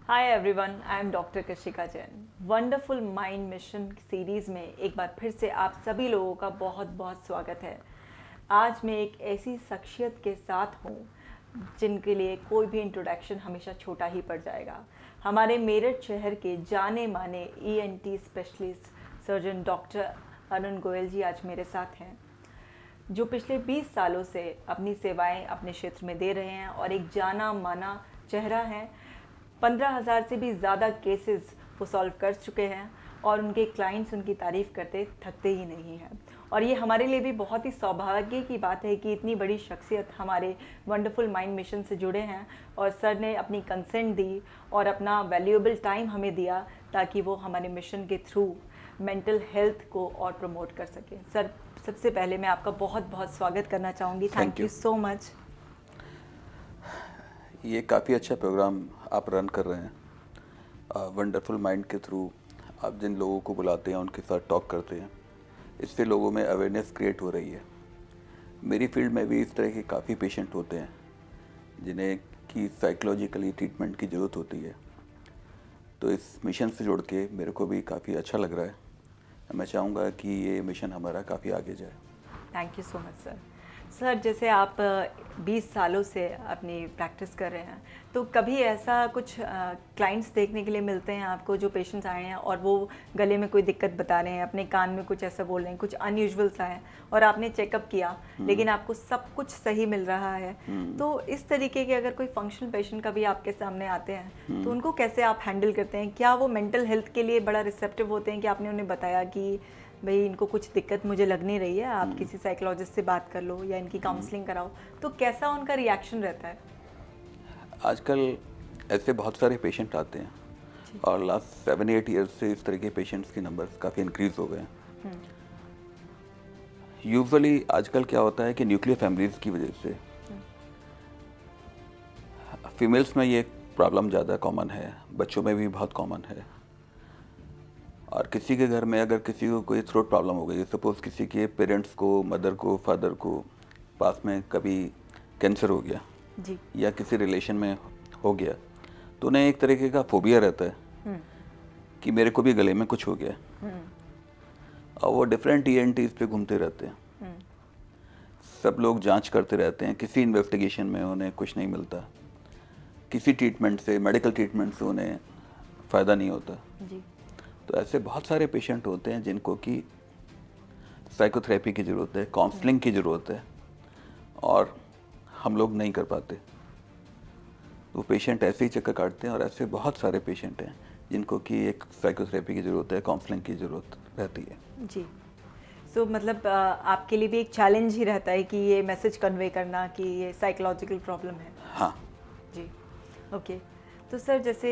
Hi everyone, I am doctor कृषिका Jain. Wonderful mind mission series में एक बार फिर से आप सभी लोगों का बहुत बहुत स्वागत है। आज मैं एक ऐसी शख्सियत के साथ हूँ जिनके लिए कोई भी इंट्रोडक्शन हमेशा छोटा ही पड़ जाएगा। हमारे मेरठ शहर के जाने माने ENT specialist surgeon doctor Arun Goyal ji आज मेरे साथ हैं, जो पिछले 20 सालों से अपनी सेवाएं अपने क्षेत्र में दे रहे हैं और एक जाना माना चेहरा है। 15,000 से भी ज़्यादा केसेस वो सॉल्व कर चुके हैं और उनके क्लाइंट्स उनकी तारीफ़ करते थकते ही नहीं हैं। और ये हमारे लिए भी बहुत ही सौभाग्य की बात है कि इतनी बड़ी शख्सियत हमारे वंडरफुल माइंड मिशन से जुड़े हैं और सर ने अपनी कंसेंट दी और अपना वैल्यूएबल टाइम हमें दिया ताकि वो हमारे मिशन के थ्रू मेंटल हेल्थ को और प्रमोट कर सकें। सर, सबसे पहले मैं आपका बहुत बहुत स्वागत करना चाहूँगी। Thank you so much. ये काफ़ी अच्छा प्रोग्राम आप रन कर रहे हैं। वंडरफुल माइंड के थ्रू आप जिन लोगों को बुलाते हैं उनके साथ टॉक करते हैं, इससे लोगों में अवेयरनेस क्रिएट हो रही है। मेरी फील्ड में भी इस तरह के काफ़ी पेशेंट होते हैं जिन्हें की साइकोलॉजिकली ट्रीटमेंट की ज़रूरत होती है। तो इस मिशन से जुड़ के मेरे को भी काफ़ी अच्छा लग रहा है। मैं चाहूँगा कि ये मिशन हमारा काफ़ी आगे जाए। Thank you so much sir. Sir, जैसे आप 20 सालों से अपनी प्रैक्टिस कर रहे हैं, तो कभी ऐसा कुछ क्लाइंट्स देखने के लिए मिलते हैं आपको जो पेशेंट्स आए हैं और वो गले में कोई दिक्कत बता रहे हैं, अपने कान में कुछ ऐसा बोल रहे हैं, कुछ अनयूजुअल सा है और आपने चेकअप किया लेकिन आपको सब कुछ सही मिल रहा है। तो इस तरीके के अगर कोई फंक्शनल पेशेंट कभी आपके सामने आते हैं तो उनको कैसे आप हैंडल करते हैं? क्या वो मेंटल हेल्थ के लिए बड़ा रिसेप्टिव होते हैं कि आपने उन्हें बताया कि भाई इनको कुछ दिक्कत मुझे लग नहीं रही है, आप किसी साइकोलॉजिस्ट से बात कर लो या इनकी काउंसलिंग कराओ, तो कैसा उनका रिएक्शन रहता है? आजकल ऐसे बहुत सारे पेशेंट आते हैं और लास्ट 7-8 ईयर्स से इस तरह के पेशेंट्स के नंबर्स काफ़ी इंक्रीज हो गए हैं। यूजुअली आजकल क्या होता है कि न्यूक्लियर फैमिलीज़ की वजह से फीमेल्स में ये प्रॉब्लम ज़्यादा कॉमन है, बच्चों में भी बहुत कॉमन है। और किसी के घर में अगर किसी को कोई थ्रोट प्रॉब्लम हो गई, सपोज़ किसी के पेरेंट्स को, मदर को, फादर को पास में कभी कैंसर हो गया जी। या किसी रिलेशन में हो गया, तो उन्हें एक तरीके का फोबिया रहता है कि मेरे को भी गले में कुछ हो गया। और वो डिफरेंट ईएनटीज़ पे घूमते रहते हैं। सब लोग जांच करते रहते हैं, किसी इन्वेस्टिगेशन में उन्हें कुछ नहीं मिलता, किसी ट्रीटमेंट से, मेडिकल ट्रीटमेंट से उन्हें फ़ायदा नहीं होता। जी। तो ऐसे बहुत सारे पेशेंट होते हैं जिनको कि साइकोथेरेपी की ज़रूरत है, काउंसलिंग की ज़रूरत है और हम लोग नहीं कर पाते। वो पेशेंट ऐसे ही चक्कर काटते हैं और ऐसे बहुत सारे पेशेंट हैं जिनको कि एक साइकोथेरेपी की ज़रूरत है, काउंसलिंग की ज़रूरत रहती है। जी। सो मतलब आपके लिए भी एक चैलेंज ही रहता है कि ये मैसेज कन्वे करना कि ये साइकोलॉजिकल प्रॉब्लम है। हाँ जी। ओके। तो सर, जैसे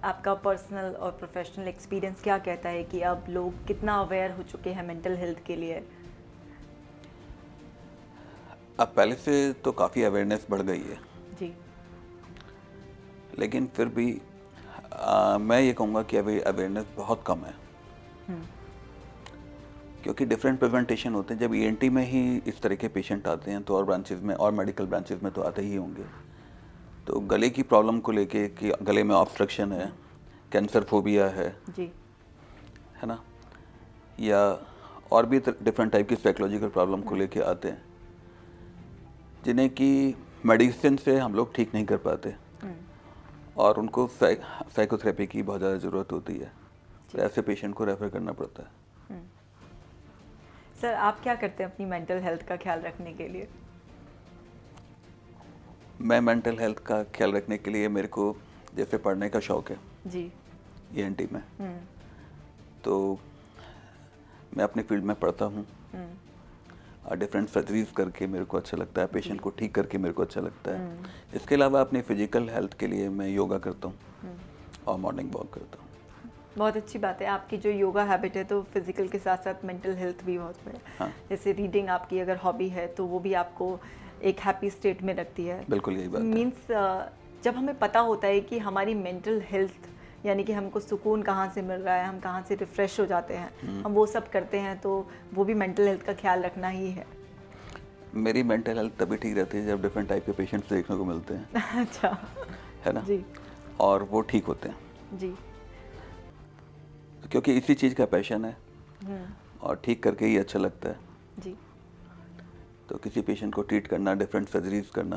आपका पर्सनल और प्रोफेशनल एक्सपीरियंस क्या कहता है कि अब लोग कितना अवेयर हो चुके हैं मेंटल हेल्थ के लिए? अब पहले से तो काफ़ी अवेयरनेस बढ़ गई है, जी। लेकिन फिर भी मैं ये कहूँगा कि अभी अवेयरनेस बहुत कम है, क्योंकि डिफरेंट प्रेजेंटेशन होते हैं। जब ईएनटी में ही इस तरह के पेशेंट आते हैं तो और ब्रांचेज में और मेडिकल ब्रांचेज में तो आते ही होंगे। तो गले की प्रॉब्लम को लेके कि गले में ऑब्स्ट्रक्शन है, कैंसर फोबिया है ना, या और भी डिफरेंट टाइप की साइकोलॉजिकल प्रॉब्लम को लेके आते हैं जिन्हें कि मेडिसिन से हम लोग ठीक नहीं कर पाते और उनको साइकोथेरेपी की बहुत ज़्यादा ज़रूरत होती है। तो ऐसे पेशेंट को रेफर करना पड़ता है। सर, आप क्या करते हैं अपनी मेंटल हेल्थ का ख्याल रखने के लिए? मैं मेंटल हेल्थ का ख्याल रखने के लिए, मेरे को जैसे पढ़ने का शौक़ है जी। ईएनटी में, तो मैं अपनी फील्ड में पढ़ता हूँ और डिफरेंट सर्जरीज करके मेरे को अच्छा लगता है, पेशेंट को ठीक करके मेरे को अच्छा लगता है। इसके अलावा अपनी फिजिकल हेल्थ के लिए मैं योगा करता हूँ और मॉर्निंग वॉक करता हूँ। बहुत अच्छी बात है आपकी जो योगा हैबिट है, तो फिजिकल के साथ साथ मेंटल हेल्थ भी बहुत है। हाँ। जैसे रीडिंग आपकी अगर हॉबी है तो वो भी आपको एक हैप्पी स्टेट में रखती है। बिल्कुल यही बात है। मीन्स जब हमें पता होता है कि हमारी मेंटल हेल्थ यानी कि हमको सुकून कहाँ से मिल रहा है, हम कहाँ से रिफ़्रेश हो जाते हैं, हम वो सब करते हैं, तो वो भी मेंटल हेल्थ का ख्याल रखना ही है। मेरी मेंटल हेल्थ तभी ठीक रहती है जब डिफरेंट टाइप के पेशेंट्स देखने को मिलते हैं। अच्छा। है ना। जी। और वो ठीक होते हैं। जी। क्योंकि इसी चीज़ का पैशन है और ठीक करके ही अच्छा लगता है। जी। तो किसी पेशेंट को ट्रीट करना, डिफरेंट सर्जरीज करना,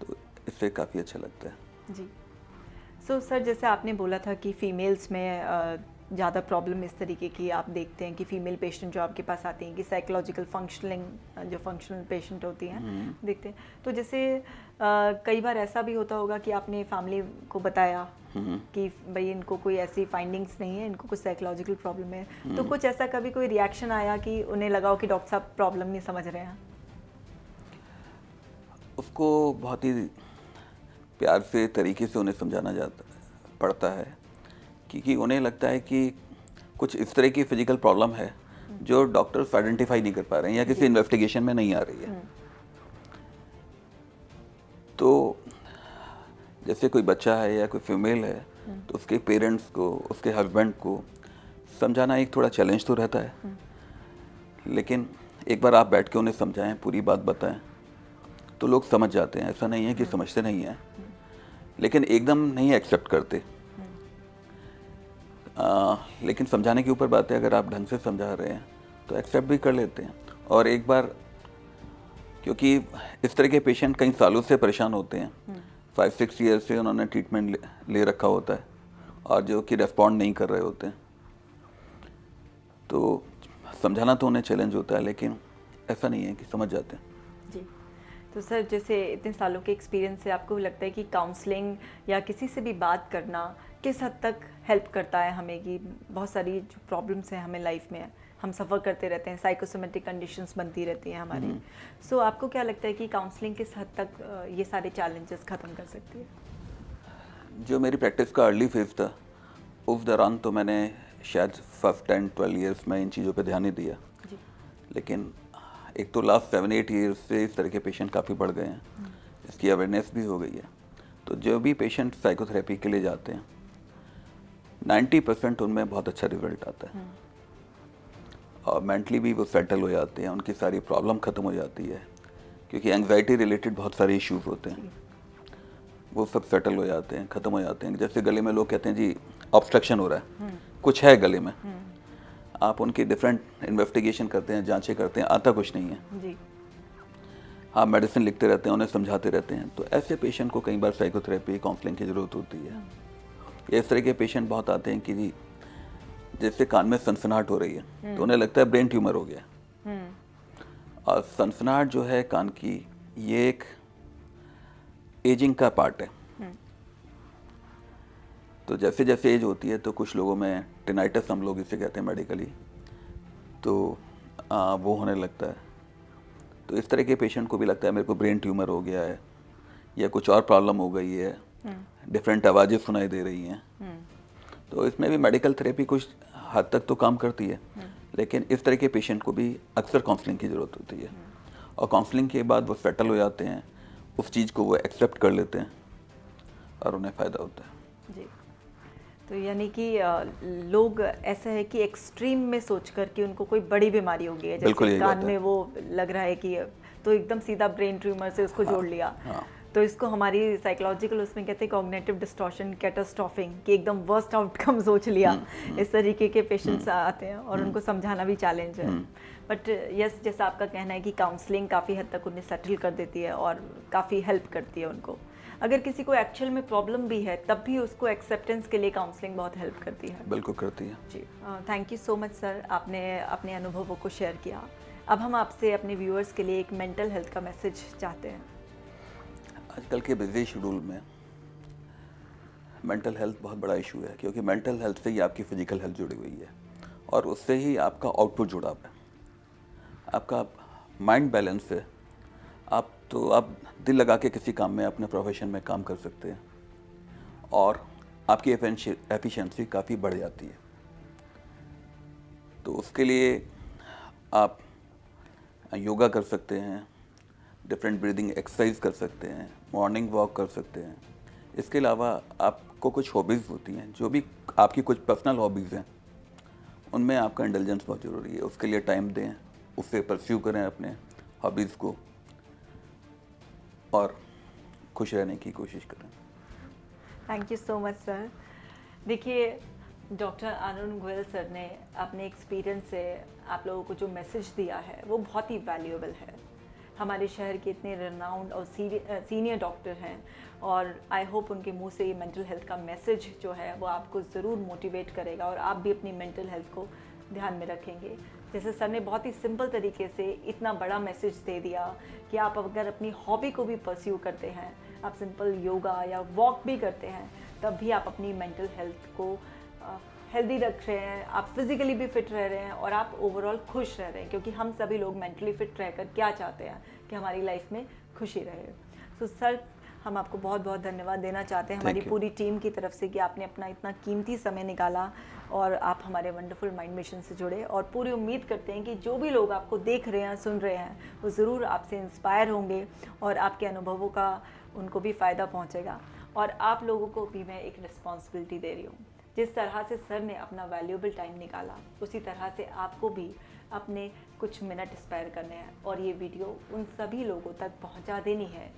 तो इससे काफ़ी अच्छा लगता है। जी। सो सर, जैसे आपने बोला था कि फ़ीमेल्स में ज़्यादा प्रॉब्लम इस तरीके की आप देखते हैं कि फ़ीमेल पेशेंट जो आपके पास आती हैं कि साइकोलॉजिकल फंक्शनिंग जो फंक्शनल पेशेंट होती हैं देखते हैं, तो जैसे कई बार ऐसा भी होता होगा कि आपने फैमिली को बताया कि भाई इनको कोई ऐसी फाइंडिंग्स नहीं है, इनको कुछ साइकोलॉजिकल प्रॉब्लम है, तो कुछ ऐसा कभी कोई रिएक्शन आया कि उन्हें लगा हो कि डॉक्टर साहब प्रॉब्लम नहीं समझ रहे हैं? उसको बहुत ही प्यार से तरीके से उन्हें समझाना जाता पड़ता है, क्योंकि उन्हें लगता है कि कुछ इस तरह की फिजिकल प्रॉब्लम है जो डॉक्टर्स आइडेंटिफाई नहीं कर पा रहे हैं या किसी इन्वेस्टिगेशन में नहीं आ रही है। तो जैसे कोई बच्चा है या कोई फीमेल है, तो उसके पेरेंट्स को, उसके हस्बैंड को समझाना एक थोड़ा चैलेंज तो रहता है, लेकिन एक बार आप बैठ के उन्हें समझाएं, पूरी बात बताएं, तो लोग समझ जाते हैं। ऐसा नहीं है कि समझते नहीं हैं, लेकिन एकदम नहीं एक्सेप्ट करते। लेकिन समझाने के ऊपर बात है, अगर आप ढंग से समझा रहे हैं तो एक्सेप्ट भी कर लेते हैं। और एक बार, क्योंकि इस तरह के पेशेंट कई सालों से परेशान होते हैं, 5-6 ईयर से उन्होंने ट्रीटमेंट ले रखा होता है और जो कि रेस्पॉन्ड नहीं कर रहे होते हैं, तो समझाना तो उन्हें चैलेंज होता है, लेकिन ऐसा नहीं है कि समझ जाते हैं। जी। तो सर, जैसे इतने सालों के एक्सपीरियंस से आपको लगता है कि काउंसलिंग या किसी से भी बात करना किस हद तक हेल्प करता है हमें, कि बहुत सारी जो प्रॉब्लम्स हैं हमें लाइफ में, हम सफ़र करते रहते हैं, साइकोसोमेटिक कंडीशंस बनती रहती हैं हमारी। सो आपको क्या लगता है कि काउंसलिंग किस हद तक ये सारे चैलेंजेस ख़त्म कर सकती है? जो मेरी प्रैक्टिस का अर्ली फेज था, उस दौरान तो मैंने शायद फर्स्ट 10-12 ईयर्स में इन चीज़ों पे ध्यान नहीं दिया, जी। लेकिन एक तो लास्ट 7-8 ईयर्स से इस तरह के पेशेंट काफ़ी बढ़ गए हैं, इसकी अवेयरनेस भी हो गई है। तो जो भी पेशेंट साइकोथेरेपी के लिए जाते हैं, 90% उनमें बहुत अच्छा रिजल्ट आता है और मेंटली भी वो सेटल हो जाते हैं, उनकी सारी प्रॉब्लम ख़त्म हो जाती है, क्योंकि एंग्जाइटी रिलेटेड बहुत सारे इश्यूज होते हैं, वो सब सेटल हो जाते हैं, ख़त्म हो जाते हैं। जैसे गले में लोग कहते हैं जी ऑब्स्ट्रक्शन हो रहा है, कुछ है गले में, आप उनकी डिफरेंट इन्वेस्टिगेशन करते हैं, जांचें करते हैं, आता कुछ नहीं है, जी। आप मेडिसिन लिखते रहते हैं, उन्हें समझाते रहते हैं। तो ऐसे पेशेंट को कई बार साइकोथेरेपी, काउंसलिंग की ज़रूरत होती है। इस तरह के पेशेंट बहुत आते हैं कि जी जैसे कान में सनसनाहट हो रही है, तो उन्हें लगता है ब्रेन ट्यूमर हो गया। और सनसनाहट जो है कान की, ये एक एजिंग का पार्ट है। तो जैसे जैसे एज होती है, तो कुछ लोगों में टिनाइटस, हम लोग इसे कहते हैं मेडिकली, तो वो होने लगता है। तो इस तरह के पेशेंट को भी लगता है मेरे को ब्रेन ट्यूमर हो गया है या कुछ और प्रॉब्लम हो गई है, डिफरेंट आवाज़ें सुनाई दे रही हैं। तो इसमें भी मेडिकल थेरेपी कुछ हद तक तो काम करती है, लेकिन इस तरह के पेशेंट को भी अक्सर काउंसलिंग की ज़रूरत होती है। और काउंसलिंग के बाद वो सेटल हो जाते हैं, उस चीज़ को वो एक्सेप्ट कर लेते हैं और उन्हें फ़ायदा होता है। जी। तो यानी कि लोग ऐसा है कि एक्सट्रीम में सोच कर कि उनको कोई बड़ी बीमारी हो गई है, बिल्कुल जैसे यही कान बात है। में वो लग रहा है कि, तो एकदम सीधा ब्रेन ट्यूमर से उसको जोड़ लिया। तो इसको हमारी साइकोलॉजिकल उसमें कहते हैं कॉग्निटिव डिस्टॉर्शन, कैटास्ट्रॉफिंग, कि एकदम वर्स्ट आउटकम सोच लिया। इस तरीके के पेशेंट्स आते हैं और उनको समझाना भी चैलेंज है। बट यस, जैसा आपका कहना है कि काउंसलिंग काफ़ी हद तक उन्हें सेटल कर देती है और काफ़ी हेल्प करती है उनको। अगर किसी को एक्चुअल में प्रॉब्लम भी है, तब भी उसको एक्सेप्टेंस के लिए काउंसलिंग बहुत हेल्प करती है। बिल्कुल करती है जी। Thank you so much sir, आपने अपने अनुभवों को शेयर किया। अब हम आपसे अपने व्यूअर्स के लिए एक मेंटल हेल्थ का मैसेज चाहते हैं। आजकल के बिजी शेड्यूल में मेंटल हेल्थ बहुत बड़ा इशू है, क्योंकि मेंटल हेल्थ से ही आपकी फिजिकल हेल्थ जुड़ी हुई है और उससे ही आपका आउटपुट जुड़ा हुआ है, आपका माइंड बैलेंस है। आप दिल लगा के किसी काम में, अपने प्रोफेशन में काम कर सकते हैं और आपकी एफिशिएंसी काफ़ी बढ़ जाती है। तो उसके लिए आप योगा कर सकते हैं, डिफरेंट ब्रीदिंग एक्सरसाइज कर सकते हैं, मॉर्निंग वॉक कर सकते हैं। इसके अलावा आपको कुछ हॉबीज़ होती हैं, जो भी आपकी कुछ पर्सनल हॉबीज़ हैं, उनमें आपका इंटेलिजेंस बहुत ज़रूरी है। उसके लिए टाइम दें, उससे परस्यू करें अपने हॉबीज़ को और खुश रहने की कोशिश करें। Thank you so much sir. देखिए, डॉक्टर अरुण गोयल सर ने अपने एक्सपीरियंस से आप लोगों को जो मैसेज दिया है वो बहुत ही वैल्यूएबल है। हमारे शहर के इतने रनाउंड और सीनियर डॉक्टर हैं, और आई होप उनके मुंह से ये मेंटल हेल्थ का मैसेज जो है वो आपको ज़रूर मोटिवेट करेगा और आप भी अपनी मेंटल हेल्थ को ध्यान में रखेंगे। जैसे सर ने बहुत ही सिंपल तरीके से इतना बड़ा मैसेज दे दिया कि आप अगर अपनी हॉबी को भी परस्यू करते हैं, आप सिंपल योगा या वॉक भी करते हैं, तब भी आप अपनी मेंटल हेल्थ को हेल्दी रख रहे हैं, आप फिज़िकली भी फिट रह रहे हैं और आप ओवरऑल खुश रह रहे हैं, क्योंकि हम सभी लोग मेंटली फिट रहकर क्या चाहते हैं कि हमारी लाइफ में खुशी रहे। सो सर, हम आपको बहुत बहुत धन्यवाद देना चाहते हैं हमारी पूरी टीम की तरफ से कि आपने अपना इतना कीमती समय निकाला और आप हमारे वंडरफुल माइंड मिशन से जुड़े, और पूरी उम्मीद करते हैं कि जो भी लोग आपको देख रहे हैं, सुन रहे हैं, वो ज़रूर आपसे इंस्पायर होंगे और आपके अनुभवों का उनको भी फ़ायदा पहुँचेगा। और आप लोगों को भी मैं एक रिस्पॉन्सिबिलिटी दे रही हूँ। जिस तरह से सर ने अपना वैल्यूएबल टाइम निकाला, उसी तरह से आपको भी अपने कुछ मिनट स्पेयर करने हैं और ये वीडियो उन सभी लोगों तक पहुंचा देनी है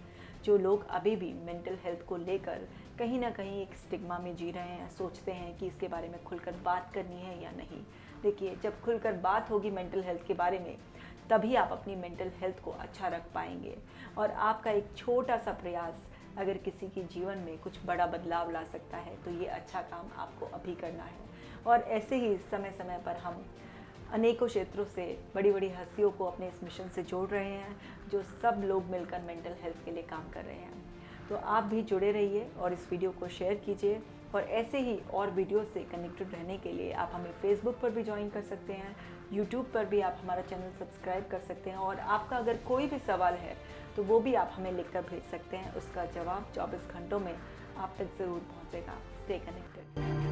जो लोग अभी भी मेंटल हेल्थ को लेकर कहीं ना कहीं एक स्टिग्मा में जी रहे हैं, सोचते हैं कि इसके बारे में खुलकर बात करनी है या नहीं। देखिए, जब खुलकर बात होगी मेंटल हेल्थ के बारे में, तभी आप अपनी मेंटल हेल्थ को अच्छा रख पाएंगे, और आपका एक छोटा सा प्रयास अगर किसी के जीवन में कुछ बड़ा बदलाव ला सकता है, तो ये अच्छा काम आपको अभी करना है। और ऐसे ही समय समय पर हम अनेकों क्षेत्रों से बड़ी बड़ी हस्तियों को अपने इस मिशन से जोड़ रहे हैं, जो सब लोग मिलकर मेंटल हेल्थ के लिए काम कर रहे हैं। तो आप भी जुड़े रहिए और इस वीडियो को शेयर कीजिए, और ऐसे ही और वीडियो से कनेक्टेड रहने के लिए आप हमें फेसबुक पर भी ज्वाइन कर सकते हैं, यूट्यूब पर भी आप हमारा चैनल सब्सक्राइब कर सकते हैं, और आपका अगर कोई भी सवाल है तो वो भी आप हमें लिखकर भेज सकते हैं। उसका जवाब 24 घंटों में आप तक ज़रूर पहुंचेगा। Stay connected.